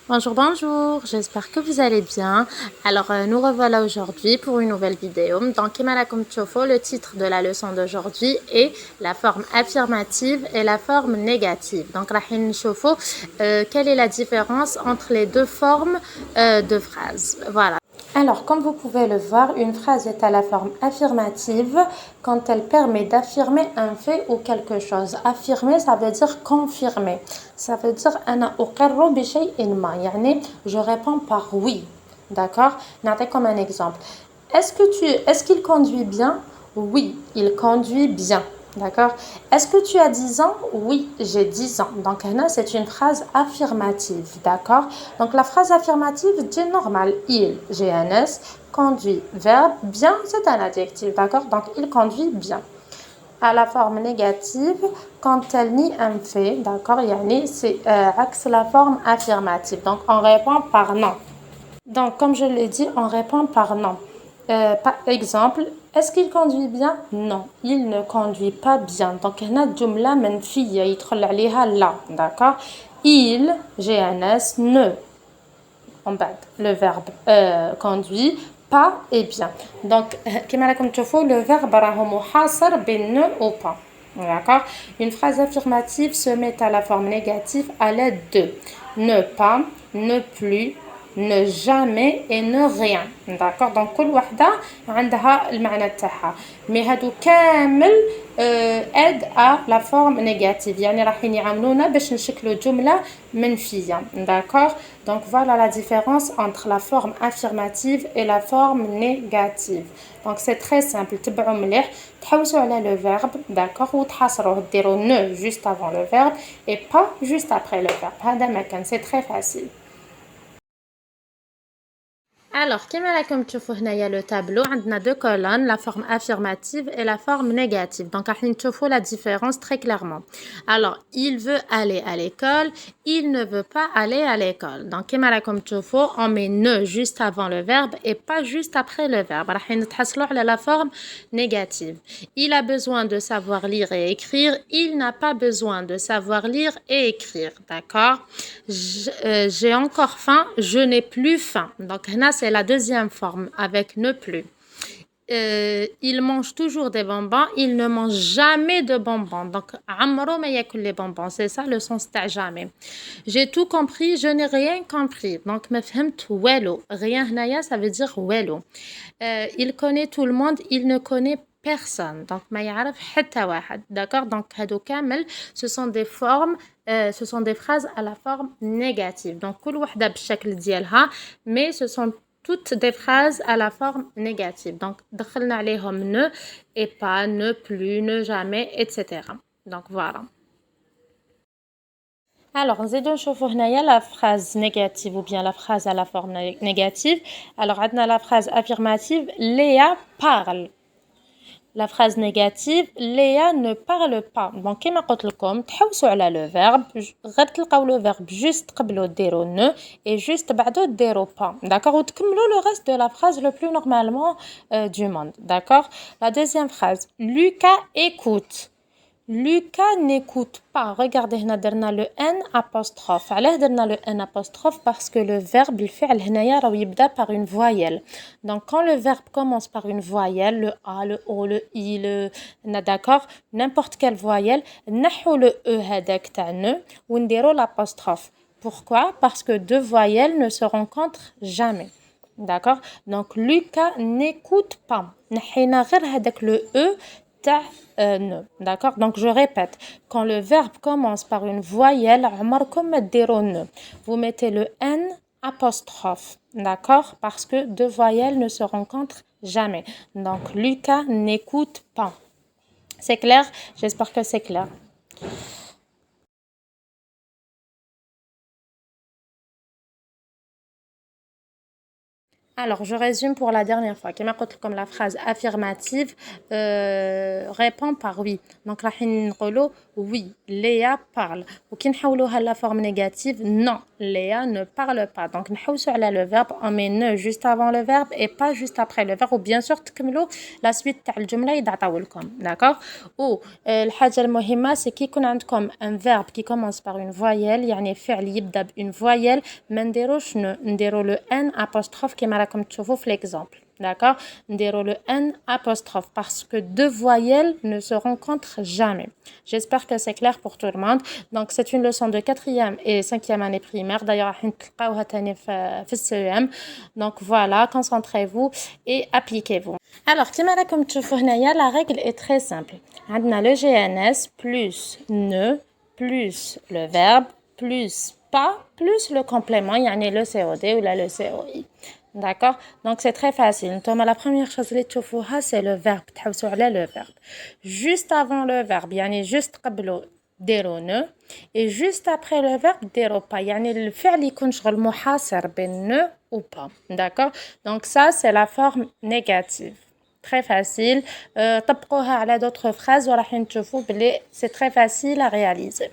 Bonjour, bonjour, j'espère que vous allez bien. Alors, nous revoilà aujourd'hui pour une nouvelle vidéo. Donc, كما راكم تشوفوا, le titre de la leçon d'aujourd'hui est la forme affirmative et la forme négative. Donc, راح نشوفوا quelle est la différence entre les deux formes de phrases. Voilà. Alors, comme vous pouvez le voir, une phrase est à la forme affirmative quand elle permet d'affirmer un fait ou quelque chose. Affirmer, ça veut dire confirmer. Ça veut dire أنا أقر بشيء ما. يعني je réponds par oui. D'accord? نعطيك comme un exemple. Est-ce qu'il conduit bien? Oui, il conduit bien. D'accord? Est-ce que tu as 10 ans? Oui, j'ai 10 ans. Donc, là, c'est une phrase affirmative. D'accord? Donc, la phrase affirmative dit normal. Il, GNS, conduit, verbe, bien, c'est un adjectif. D'accord? Donc, il conduit bien. À la forme négative, quand elle nie un fait, d'accord? Yani, c'est axe la forme affirmative. Donc, on répond par non. Donc, comme je l'ai dit, on répond par non. Par exemple, est-ce qu'il conduit bien? Non, il ne conduit pas bien. Donc, هنا جملة منفية يدخل عليها لا, d'accord? Il, GNS, ne. En bas, le verbe conduit, pas et bien. Donc, كما راكم تشوفوا, le verbe راهو محاصر بين ne ou pas. D'accord? Une phrase affirmative se met à la forme négative à l'aide de ne pas, ne plus, ne jamais et ne rien. D'accord? Donc كل وحدة عندها المعنى تاعها. Mais هادو كامل aide à la forme négative. يعني راحين يعاونونا باش نشكلوا جملة منفية. D'accord? Donc voilà la différence entre la forme affirmative et la forme négative. Donc c'est très simple. تبعوا مليح تحوسوا على le verbe, d'accord? وتحاصروه ديروا ne juste avant le verbe et pas juste après le verbe. هذا ما كان, c'est très facile. Alors, كما راكم تشوفوا هنايا le tableau, عندنا deux colonnes, la forme affirmative et la forme négative. Donc, راح نشوفوا la différence très clairement. Alors, il veut aller à l'école, il ne veut pas aller à l'école. Donc, كما راكم تشوفوا, on met ne juste avant le verbe et pas juste après le verbe. راح نتحصلوا على la forme négative. Il a besoin de savoir lire et écrire, il n'a pas besoin de savoir lire et écrire. D'accord? J'ai encore faim, je n'ai plus faim. Donc, là, c'est la deuxième forme avec ne plus. Il mange toujours des bonbons, il ne mange jamais de bonbons. Donc, عمره ما ياكل les bonbons. C'est ça le sens تاع jamais. J'ai tout compris, je n'ai rien compris. Donc, ما فهمت والو. Rien هنايا, ça veut dire والو. Il connaît tout le monde, il ne connaît personne. Donc, ما يعرف حتى واحد. D'accord? Donc, هادو كامل, ce sont des formes, ce sont des phrases à la forme négative. Donc, كل وحدة بالشكل ديالها, mais ce sont toutes des phrases à la forme négative. Donc, دخلنا عليهم ne et pas, ne plus, ne jamais, etc. Donc, voilà. Alors, نزيدو نشوفو هنايا la phrase négative ou bien la phrase à la forme négative. Alors, عندنا la phrase affirmative, Léa parle. La phrase négative, Léa ne parle pas. Donc, كما قلت لكم, تحوسوا على le verbe, غير تلقاو le verbe juste قبلو ديرو ne et juste بعدو ديرو pas. D'accord? وتكملوا le reste de la phrase le plus normalement du monde. D'accord? La deuxième phrase, Lucas écoute. Lucas n'écoute pas. Regardez, هنا درنا le N apostrophe. علاه درنا le N apostrophe parce que le verbe الفعل هنايا راهو يبدا par une voyelle. Donc quand le verbe commence par une voyelle, le A, le O, le I, d'accord, n'importe quelle voyelle, نحو le E هذاك تاع ne ونديرو l'apostrophe. Pourquoi? Parce que deux voyelles ne se rencontrent jamais. D'accord? Donc Lucas n'écoute pas. نحينا غير هذاك le E ne. D'accord? Donc, je répète. Quand le verbe commence par une voyelle, عمركم ما تديروا ne. Vous mettez le N apostrophe. D'accord? Parce que deux voyelles ne se rencontrent jamais. Donc, Lucas n'écoute pas. C'est clair? J'espère que c'est clair. Alors, je résume pour la dernière fois. Comme la phrase affirmative répond par oui. Donc, راح نقولوا oui, Léa parle. Ou qui نحولوها la forme négative, non, Léa ne parle pas. Donc نحوسوا على le verbe, on met ne juste avant le verbe et pas juste après le verbe. Ou bien sûr تكملوا la suite تاع الجملة يدعطاو لكم. D'accord? Ou الحاجة المهمة c'est كي يكون عندكم un verbe qui commence par une voyelle, يعني فعل يبدأ بune voyelle, ما نديروش نديرو le n apostrophe كيما راكم تشوفوا في l'exemple. D'accord? Ndiro le N apostrophe parce que deux voyelles ne se rencontrent jamais. J'espère que c'est clair pour tout le monde. Donc, c'est une leçon de 4e et 5e année primaire. D'ailleurs, في CEM. Donc, voilà, concentrez-vous et appliquez-vous. Alors, comme tu vois, la règle est très simple. On a le GNS plus ne plus le verbe plus pas plus le complément, yani le COD ou le COI. D'accord? Donc, c'est très facile. La première chose que tu vois, c'est le verbe. Le verbe. Juste avant le verbe, yani juste قبله ديرو ne. Et juste après le verbe, ديرو pas. يعني الفعل يكون شغل محاصر بين ne ou pas. D'accord? Donc, ça, c'est la forme négative. Très facile. طبقوها على d'autres phrases وراح نشوفوا بلي c'est très facile à réaliser.